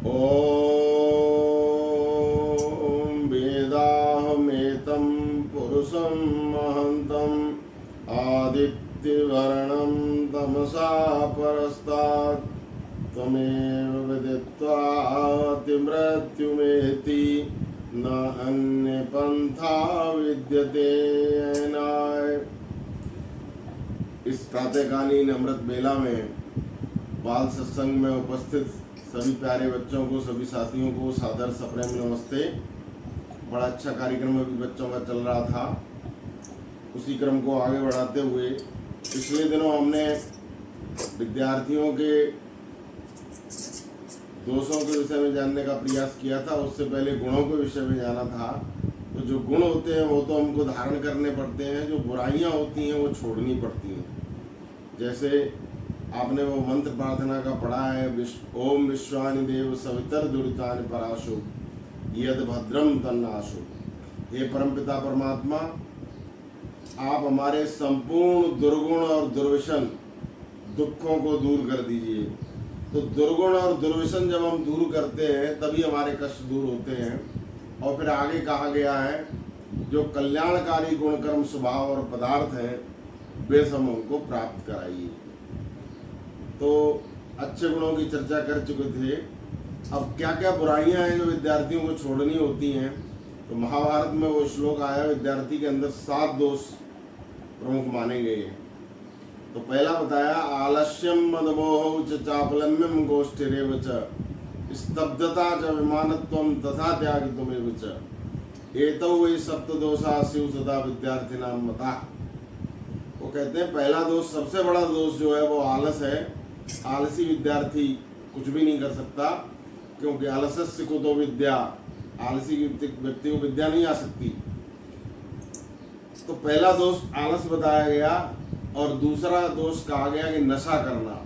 ॐ वेदाहमेतं पुरुषं महन्तम् आदित्यवर्णं तमसा परस्तात् त्वमेव विदित्वातिमृत्युमेति न अन्यपन्था विद्यते अयनाय। इस प्रातःकालीन अमृत बेला में बाल सत्संग में उपस्थित सभी प्यारे बच्चों को, सभी साथियों को सादर सप्रेम नमस्ते। बड़ा अच्छा कार्यक्रम अभी बच्चों का चल रहा था, उसी क्रम को आगे बढ़ाते हुए पिछले दिनों हमने विद्यार्थियों के दोषों के विषय में जानने का प्रयास किया था। उससे पहले गुणों के विषय में जाना था। तो जो गुण होते हैं वो तो हमको धारण करने पड़ते हैं, जो बुराइयां होती हैं वो छोड़नी पड़ती हैं। जैसे आपने वो मंत्र प्रार्थना का पढ़ा है, ओम विश्वानि देव सवितर दुरितानि पराशु यद भद्रम तन्नाशु। हे परमपिता परमात्मा, आप हमारे संपूर्ण दुर्गुण और दुर्व्यसन दुखों को दूर कर दीजिए। तो दुर्गुण और दुर्व्यसन जब हम दूर करते हैं तभी हमारे कष्ट दूर होते हैं। और फिर आगे कहा गया है जो कल्याणकारी गुण कर्म स्वभाव और पदार्थ हैं वे सब हमको प्राप्त कराइए। तो अच्छे गुणों की चर्चा कर चुके थे। अब क्या क्या बुराइयां हैं जो विद्यार्थियों को छोड़नी होती हैं। तो महाभारत में वो श्लोक आया, विद्यार्थी के अंदर 7 दोष प्रमुख माने गए हैं। तो पहला बताया, आलस्यम मदमोह च चापलम्यम गोष्ठिरेव च स्तब्धता च विमानत्वम तथा त्यागितुमेव च एतौ वै सप्तदोषा स्युः सदा विद्यार्थिनां मता। वो कहते हैं पहला दोष, सबसे बड़ा दोष जो है वो आलस है। आलसी विद्यार्थी कुछ भी नहीं कर सकता, क्योंकि आलस्य कुतो विद्या, आलसी व्यक्ति को विद्या नहीं आ सकती। तो पहला दोष आलस बताया गया। और दूसरा दोष कहा गया कि नशा करना।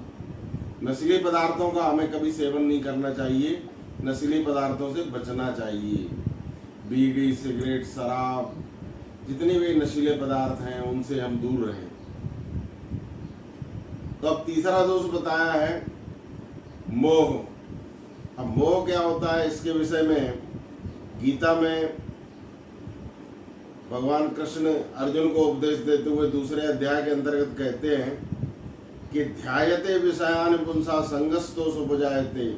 नशीले पदार्थों का हमें कभी सेवन नहीं करना चाहिए, नशीले पदार्थों से बचना चाहिए। बीड़ी, सिगरेट, शराब, जितने भी नशीले पदार्थ हैं उनसे हम दूर रहें। तो अब तीसरा दोष बताया है मोह। अब मोह क्या होता है, इसके विषय में गीता में भगवान कृष्ण अर्जुन को उपदेश देते हुए दूसरे अध्याय के अंतर्गत कहते हैं कि ध्यायते विषयान पुंसा संगस्तोष उपजायते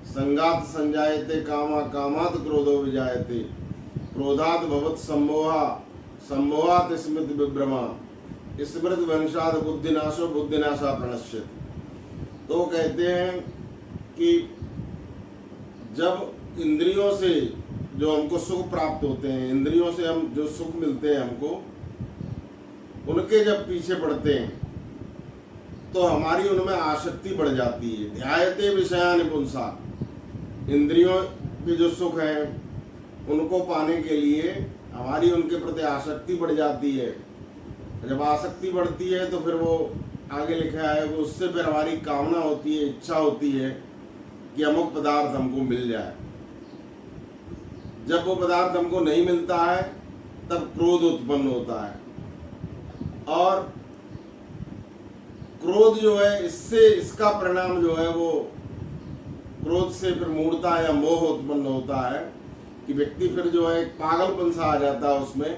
संगात संजायते कामा कामात क्रोधो विजायते क्रोधात भवत सम्मोहा सम्मोहात स्मृति विभ्रमा स्मृति वंशात बुद्धिनाशो बुद्धिनाशा प्रणश्यति। तो कहते हैं कि जब इंद्रियों से जो हमको सुख प्राप्त होते हैं, इंद्रियों से हम जो सुख मिलते हैं हमको, उनके जब पीछे पड़ते हैं तो हमारी उनमें आसक्ति बढ़ जाती है। ध्यायते विषयान पुंसा, इंद्रियों के जो सुख हैं उनको पाने के लिए हमारी उनके प्रति आसक्ति बढ़ जाती है। जब आसक्ति बढ़ती है तो फिर वो आगे लिखा है वो उससे फिर हमारी कामना होती है, इच्छा होती है कि अमुक पदार्थ हमको मिल जाए। जब वो पदार्थ हमको नहीं मिलता है तब क्रोध उत्पन्न होता है। और क्रोध जो है, इससे इसका परिणाम जो है वो क्रोध से फिर मूढ़ता या मोह उत्पन्न होता है कि व्यक्ति फिर जो है एक पागलपन सा आ जाता है उसमें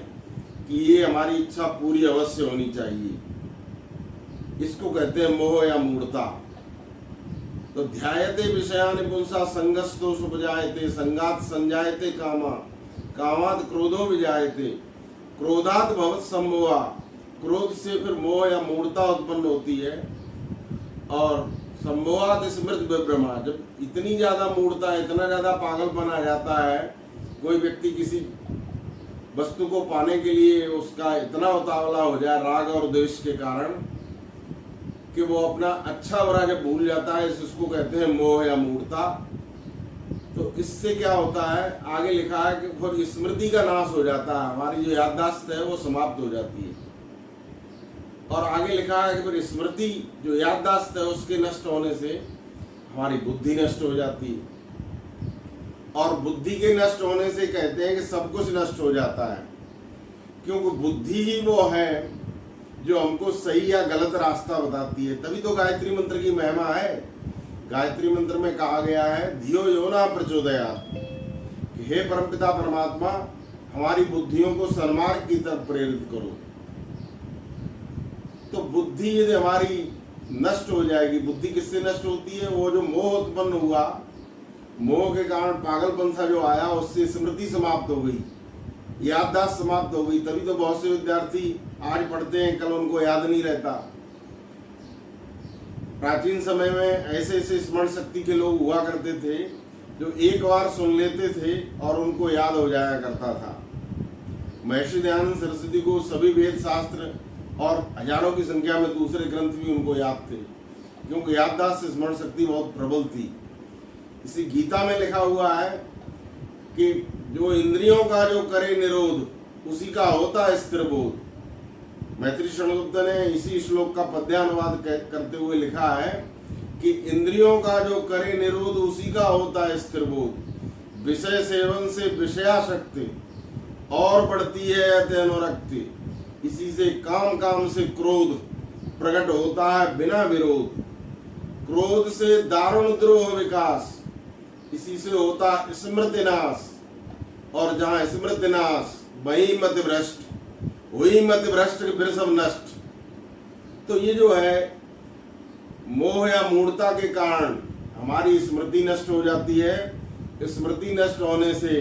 कि ये हमारी इच्छा पूरी अवश्य होनी चाहिए। इसको कहते हैं मोह या मूढ़ता। तो ध्यायते विषयान पुंसा संगस्तोष उपजायते संगात संजायते कामा कामात क्रोधो विजायते क्रोधात भवत सम्मोहा, क्रोध से फिर मोह या मूढ़ता उत्पन्न होती है। और सम्मोहात स्मृति विभ्रमा, जब इतनी ज्यादा मूढ़ता, इतना ज्यादा पागलपन आ जाता है, कोई व्यक्ति किसी वस्तु को पाने के लिए उसका इतना उतावला हो जाए राग और द्वेष के कारण कि वो अपना अच्छा बुरा जब भूल जाता है, इसको कहते हैं मोह या मूढ़ता। तो इससे क्या होता है, आगे लिखा है कि फिर स्मृति का नाश हो जाता है, हमारी जो याददाश्त है वो समाप्त हो जाती है। और आगे लिखा है कि फिर स्मृति जो याददाश्त है उसके नष्ट होने से हमारी बुद्धि नष्ट हो जाती है। और बुद्धि के नष्ट होने से कहते हैं कि सब कुछ नष्ट हो जाता है, क्योंकि बुद्धि ही वो है जो हमको सही या गलत रास्ता बताती है। तभी तो गायत्री मंत्र की महिमा है। गायत्री मंत्र में कहा गया है धियो यो न प्रचोदयात्, कि हे परमपिता परमात्मा हमारी बुद्धियों को सन्मार्ग की तरफ प्रेरित करो। तो बुद्धि यदि हमारी नष्ट हो जाएगी, बुद्धि किससे नष्ट होती है? वो जो मोह उत्पन्न हुआ, मोह के कारण पागलपन सा जो आया, उससे स्मृति समाप्त हो गई, याददाश्त समाप्त हो गई। तभी तो बहुत से विद्यार्थी आज पढ़ते हैं, कल उनको याद नहीं रहता। प्राचीन समय में ऐसे ऐसे स्मरण शक्ति के लोग हुआ करते थे जो एक बार सुन लेते थे और उनको याद हो जाया करता था। महर्षि दयानंद सरस्वती को सभी वेद शास्त्र और हजारों की संख्या में दूसरे ग्रंथ भी उनको याद थे, क्योंकि याददाश्त स्मरण शक्ति बहुत प्रबल थी। इसी गीता में लिखा हुआ है कि जो इंद्रियों का जो करे निरोध, उसी का होता है स्थिर बोध। मैत्री शरणगुप्त ने इसी श्लोक का पद्यानुवाद करते हुए लिखा है कि इंद्रियों का जो करे निरोध, उसी का होता है स्थिर बोध। विषय सेवन से विषयाशक्ति और बढ़ती है अति अनुरक्ति, इसी से काम काम से क्रोध प्रकट होता है बिना विरोध। क्रोध से दारुण द्रोह विकास, इसी से होता स्मृति नाश, और जहाँ स्मृति नाश वही मति भ्रष्ट, हुई मति भ्रष्ट फिर सब नष्ट। तो ये जो है मोह या मूढ़ता के कारण हमारी स्मृति नष्ट हो जाती है। स्मृति नष्ट होने से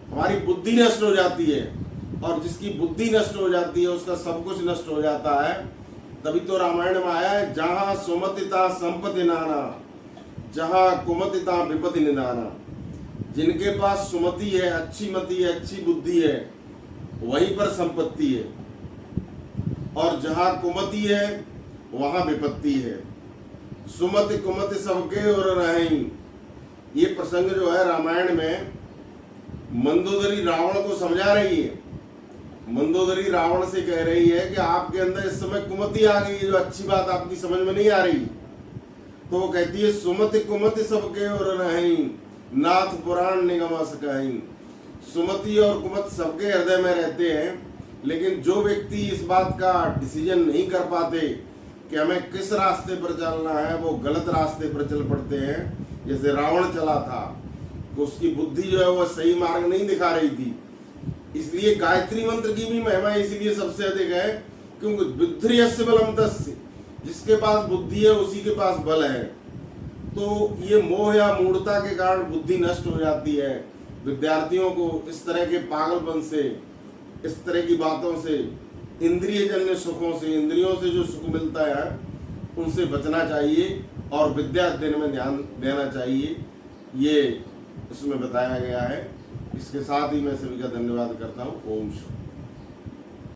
हमारी बुद्धि नष्ट हो जाती है, और जिसकी बुद्धि नष्ट हो जाती है उसका सब कुछ नष्ट हो जाता है। तभी तो रामायण में आया है जहाँ सुमतिता संपत्ति नाना, जहाँ कुमतिता विपत्ति निदाना। जिनके पास सुमति है, अच्छी मति है, अच्छी बुद्धि है, वहीं पर संपत्ति है, और जहाँ कुमति है वहाँ विपत्ति है। सुमति कुमति सबके और नहीं। ये प्रसंग जो है रामायण में मंदोदरी रावण को समझा रही है। मंदोदरी रावण से कह रही है कि आपके अंदर इस समय कुमति आ गई है, जो अच्छी बात आपकी समझ में नहीं आ रही। तो वो कहती है सुमति कुमति सबके और नहीं, नाथ पुराण निगम सकहीं। सुमति और कुमत सबके हृदय में रहते हैं, लेकिन जो व्यक्ति इस बात का डिसीजन नहीं कर पाते कि हमें किस रास्ते पर चलना है, वो गलत रास्ते पर चल पड़ते हैं। जैसे रावण चला था, तो उसकी बुद्धि जो है वो सही मार्ग नहीं दिखा रही थी। इसलिए गायत्री मंत्र की भी महिमा इसीलिए सबसे अधिक है, क्योंकि बुद्धि यस्य बलम तस्य, जिसके पास बुद्धि है उसी के पास बल है। तो ये मोह या मूढ़ता के कारण बुद्धि नष्ट हो जाती है। विद्यार्थियों को इस तरह के पागलपन से, इस तरह की बातों से, इंद्रियजन्य सुखों से, इंद्रियों से जो सुख मिलता है उनसे बचना चाहिए और विद्या अध्ययन में ध्यान देना चाहिए। ये इसमें बताया गया है। इसके साथ ही मैं सभी का धन्यवाद करता हूँ। ओम शांति।